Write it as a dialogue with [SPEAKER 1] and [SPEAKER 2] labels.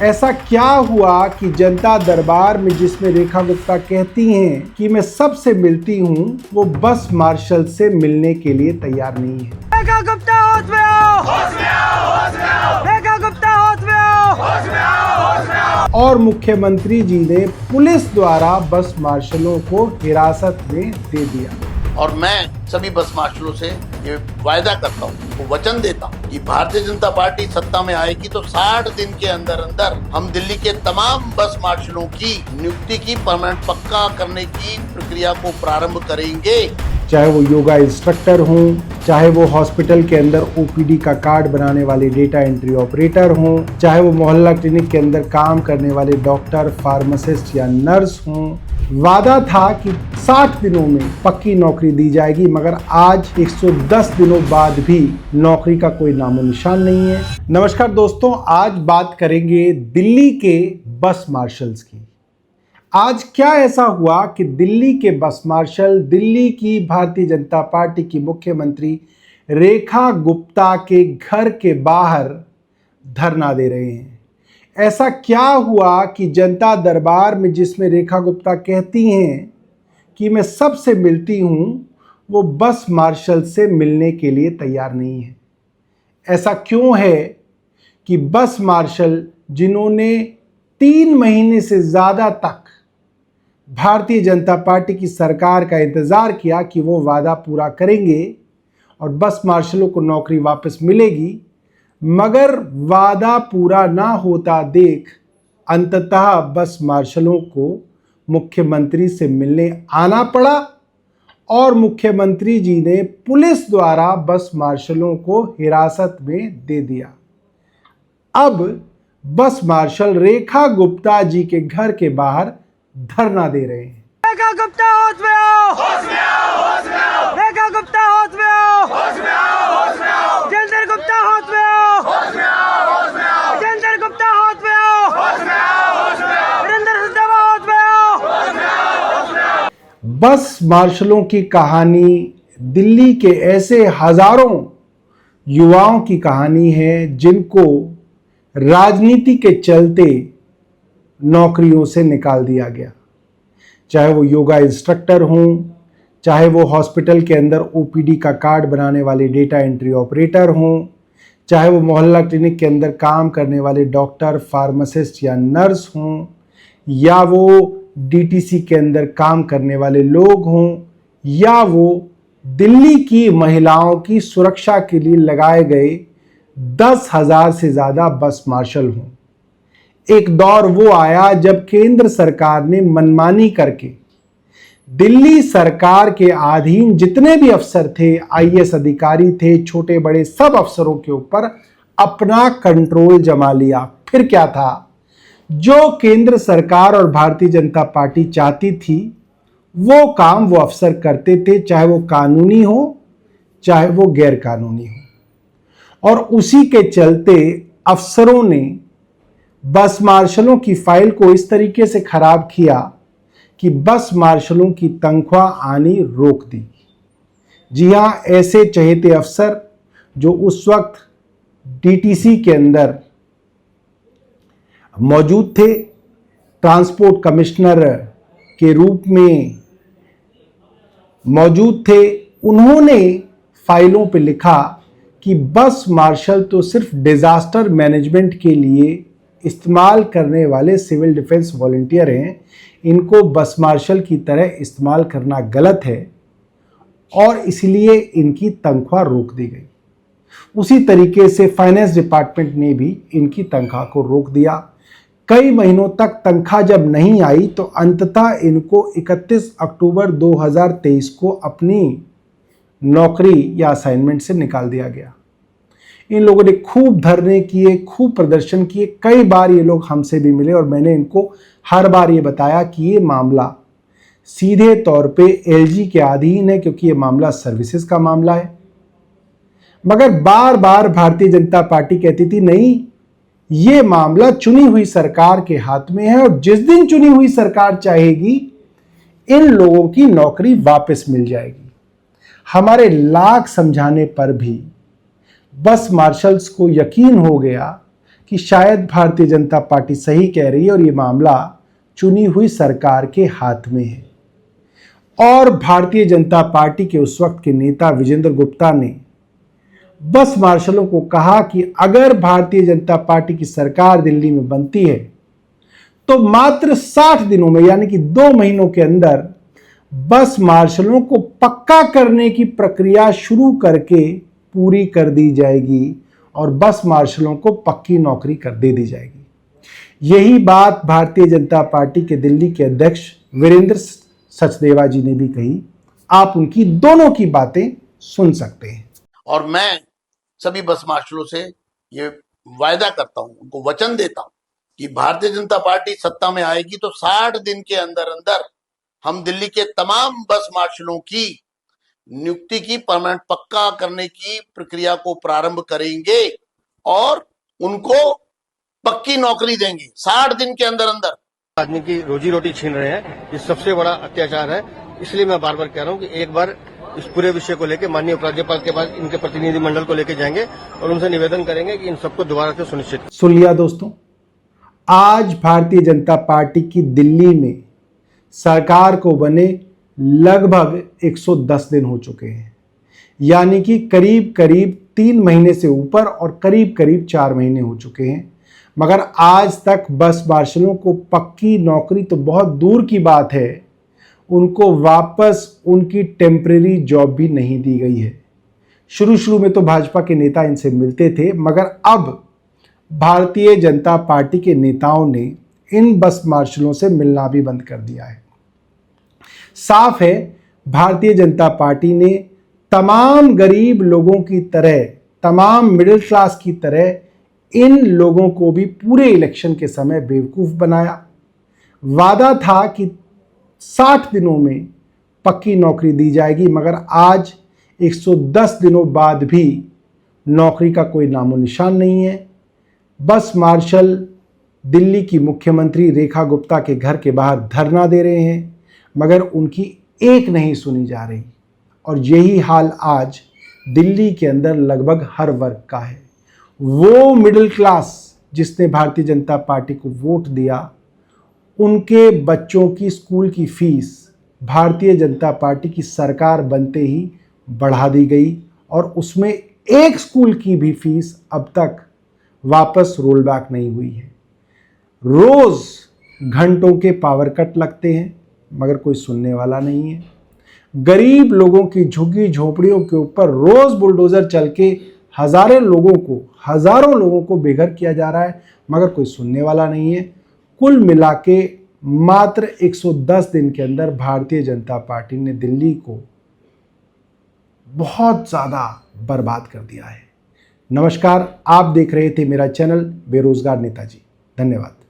[SPEAKER 1] ऐसा क्या हुआ कि जनता दरबार में जिसमें रेखा गुप्ता कहती हैं कि मैं सबसे मिलती हूं, वो बस मार्शल से मिलने के लिए तैयार नहीं है।
[SPEAKER 2] रेखा गुप्ता होश में आओ, होश में आओ, होश में आओ। रेखा गुप्ता होश में आओ, होश में आओ, होश में आओ।
[SPEAKER 1] और मुख्यमंत्री जी ने पुलिस द्वारा बस मार्शलों को हिरासत में दे दिया।
[SPEAKER 3] और मैं सभी बस मार्शलों से ये वायदा करता हूँ, वो वचन देता हूँ कि भारतीय जनता पार्टी सत्ता में आएगी तो 60 दिन के अंदर अंदर हम दिल्ली के तमाम बस मार्शलों की नियुक्ति की परमानेंट पक्का करने की प्रक्रिया को प्रारंभ करेंगे।
[SPEAKER 1] चाहे वो योगा इंस्ट्रक्टर हों, चाहे वो हॉस्पिटल के अंदर ओपीडी का कार्ड बनाने वाले डेटा एंट्री ऑपरेटर हों, चाहे वो मोहल्ला क्लिनिक के अंदर काम करने वाले डॉक्टर, फार्मासिस्ट या नर्स हों। वादा था कि 60 दिनों में पक्की नौकरी दी जाएगी, मगर आज 110 दिनों बाद भी नौकरी का कोई नामो निशान नहीं है। नमस्कार दोस्तों, आज बात करेंगे दिल्ली के बस मार्शल्स की। आज क्या ऐसा हुआ कि दिल्ली के बस मार्शल दिल्ली की भारतीय जनता पार्टी की मुख्यमंत्री रेखा गुप्ता के घर के बाहर धरना दे रहे हैं। ऐसा क्या हुआ कि जनता दरबार में जिसमें रेखा गुप्ता कहती हैं कि मैं सबसे मिलती हूं, वो बस मार्शल से मिलने के लिए तैयार नहीं है। ऐसा क्यों है कि बस मार्शल जिन्होंने 3 महीने से ज़्यादा तक भारतीय जनता पार्टी की सरकार का इंतज़ार किया कि वो वादा पूरा करेंगे और बस मार्शलों को नौकरी वापस मिलेगी, मगर वादा पूरा ना होता देख अंततः बस मार्शलों को मुख्यमंत्री से मिलने आना पड़ा और मुख्यमंत्री जी ने पुलिस द्वारा बस मार्शलों को हिरासत में दे दिया। अब बस मार्शल रेखा गुप्ता जी के घर के बाहर धरना दे रहे हैं।
[SPEAKER 2] रेखा गुप्ता होश में आओ, होश में आओ, होश में आओ। रेखा गुप्ता होश में आओ, होश में आओ, होश में आओ। जयेंद्र गुप्ता होश में आओ, होश में आओ, होश में आओ। जयेंद्र गुप्ता होश में आओ, होश में आओ, होश में आओ। वीरेंद्र सिंह होश में आओ, होश में आओ, होश में आओ।
[SPEAKER 1] बस मार्शलों की कहानी दिल्ली के ऐसे हजारों युवाओं की कहानी है जिनको राजनीति के चलते नौकरियों से निकाल दिया गया। चाहे वो योगा इंस्ट्रक्टर हों, चाहे वो हॉस्पिटल के अंदर ओपीडी का कार्ड बनाने वाले डेटा एंट्री ऑपरेटर हों, चाहे वो मोहल्ला क्लिनिक के अंदर काम करने वाले डॉक्टर, फार्मासिस्ट या नर्स हों, या वो डीटीसी के अंदर काम करने वाले लोग हों, या वो दिल्ली की महिलाओं की सुरक्षा के लिए लगाए गए 10,000 से ज़्यादा बस मार्शल हों। एक दौर वो आया जब केंद्र सरकार ने मनमानी करके दिल्ली सरकार के अधीन जितने भी अफसर थे, आईएएस अधिकारी थे, छोटे बड़े सब अफसरों के ऊपर अपना कंट्रोल जमा लिया। फिर क्या था, जो केंद्र सरकार और भारतीय जनता पार्टी चाहती थी वो काम वो अफसर करते थे, चाहे वो कानूनी हो चाहे वो गैर कानूनी हो। और उसी के चलते अफसरों ने बस मार्शलों की फाइल को इस तरीके से खराब किया कि बस मार्शलों की तनख्वाह आनी रोक दी। जी हां, ऐसे चहेते अफसर जो उस वक्त डीटीसी के अंदर मौजूद थे, ट्रांसपोर्ट कमिश्नर के रूप में मौजूद थे, उन्होंने फाइलों पे लिखा कि बस मार्शल तो सिर्फ डिजास्टर मैनेजमेंट के लिए इस्तेमाल करने वाले सिविल डिफेंस वॉलंटियर हैं, इनको बस मार्शल की तरह इस्तेमाल करना गलत है और इसलिए इनकी तनख्वाह रोक दी गई। उसी तरीके से फाइनेंस डिपार्टमेंट ने भी इनकी तनख्वाह को रोक दिया। कई महीनों तक तनख्वाह जब नहीं आई तो अंततः इनको 31 अक्टूबर 2023 को अपनी नौकरी या असाइनमेंट से निकाल दिया गया। इन लोगों ने खूब धरने किए, खूब प्रदर्शन किए, कई बार ये लोग हमसे भी मिले और मैंने इनको हर बार ये बताया कि ये मामला सीधे तौर पे एलजी के अधीन है, क्योंकि ये मामला सर्विसेज का मामला है। मगर बार बार भारतीय जनता पार्टी कहती थी नहीं, ये मामला चुनी हुई सरकार के हाथ में है और जिस दिन चुनी हुई सरकार चाहेगी इन लोगों की नौकरी वापस मिल जाएगी। हमारे लाख समझाने पर भी बस मार्शल्स को यकीन हो गया कि शायद भारतीय जनता पार्टी सही कह रही है और ये मामला चुनी हुई सरकार के हाथ में है। और भारतीय जनता पार्टी के उस वक्त के नेता विजेंद्र गुप्ता ने बस मार्शलों को कहा कि अगर भारतीय जनता पार्टी की सरकार दिल्ली में बनती है तो मात्र 60 दिनों में, यानी कि 2 महीनों के अंदर बस मार्शलों को पक्का करने की प्रक्रिया शुरू करके पूरी कर दी जाएगी और बस मार्शलों को पक्की नौकरी कर दे दी जाएगी। यही बात भारतीय जनता पार्टी के दिल्ली के अध्यक्ष वीरेंद्र सचदेवा जी ने भी कही। आप उनकी दोनों की बातें सुन सकते हैं।
[SPEAKER 3] और मैं सभी बस मार्शलों से ये वायदा करता हूं, उनको वचन देता हूं कि भारतीय जनता पार्टी सत्ता में आएगी तो 60 दिन के अंदर अंदर हम दिल्ली के तमाम बस मार्शलों की नियुक्ति की परमानेंट पक्का करने की प्रक्रिया को प्रारंभ करेंगे और उनको पक्की नौकरी देंगे 60 दिन के अंदर अंदर।
[SPEAKER 4] आदमी की रोजी रोटी छीन रहे हैं, ये सबसे बड़ा अत्याचार है। इसलिए मैं बार बार कह रहा हूं कि एक बार इस पूरे विषय को लेकर माननीय उपराज्यपाल के पास इनके प्रतिनिधिमंडल को लेकर जाएंगे और उनसे निवेदन करेंगे कि इन सबको दोबारा से सुनिश्चित।
[SPEAKER 1] सुन लिया दोस्तों, आज भारतीय जनता पार्टी की दिल्ली में सरकार को बने लगभग 110 दिन हो चुके हैं, यानी कि करीब करीब 3 महीने से ऊपर और करीब करीब 4 महीने हो चुके हैं, मगर आज तक बस मार्शलों को पक्की नौकरी तो बहुत दूर की बात है, उनको वापस उनकी टेम्परेरी जॉब भी नहीं दी गई है। शुरू में तो भाजपा के नेता इनसे मिलते थे, मगर अब भारतीय जनता पार्टी के नेताओं ने इन बस मार्शलों से मिलना भी बंद कर दिया है। साफ है, भारतीय जनता पार्टी ने तमाम गरीब लोगों की तरह, तमाम मिडिल क्लास की तरह इन लोगों को भी पूरे इलेक्शन के समय बेवकूफ़ बनाया। वादा था कि 60 दिनों में पक्की नौकरी दी जाएगी, मगर आज 110 दिनों बाद भी नौकरी का कोई नामो निशान नहीं है। बस मार्शल दिल्ली की मुख्यमंत्री रेखा गुप्ता के घर के बाहर धरना दे रहे हैं, मगर उनकी एक नहीं सुनी जा रही। और यही हाल आज दिल्ली के अंदर लगभग हर वर्ग का है। वो मिडिल क्लास जिसने भारतीय जनता पार्टी को वोट दिया, उनके बच्चों की स्कूल की फीस भारतीय जनता पार्टी की सरकार बनते ही बढ़ा दी गई और उसमें एक स्कूल की भी फीस अब तक वापस रोल बैक नहीं हुई है। रोज घंटों के पावर कट लगते हैं, मगर कोई सुनने वाला नहीं है। गरीब लोगों की झुग्गी झोपड़ियों के ऊपर रोज बुलडोजर चल के हजारों लोगों को बेघर किया जा रहा है, मगर कोई सुनने वाला नहीं है। कुल मिला के मात्र 110 दिन के अंदर भारतीय जनता पार्टी ने दिल्ली को बहुत ज़्यादा बर्बाद कर दिया है। नमस्कार, आप देख रहे थे मेरा चैनल बेरोजगार नेताजी। धन्यवाद।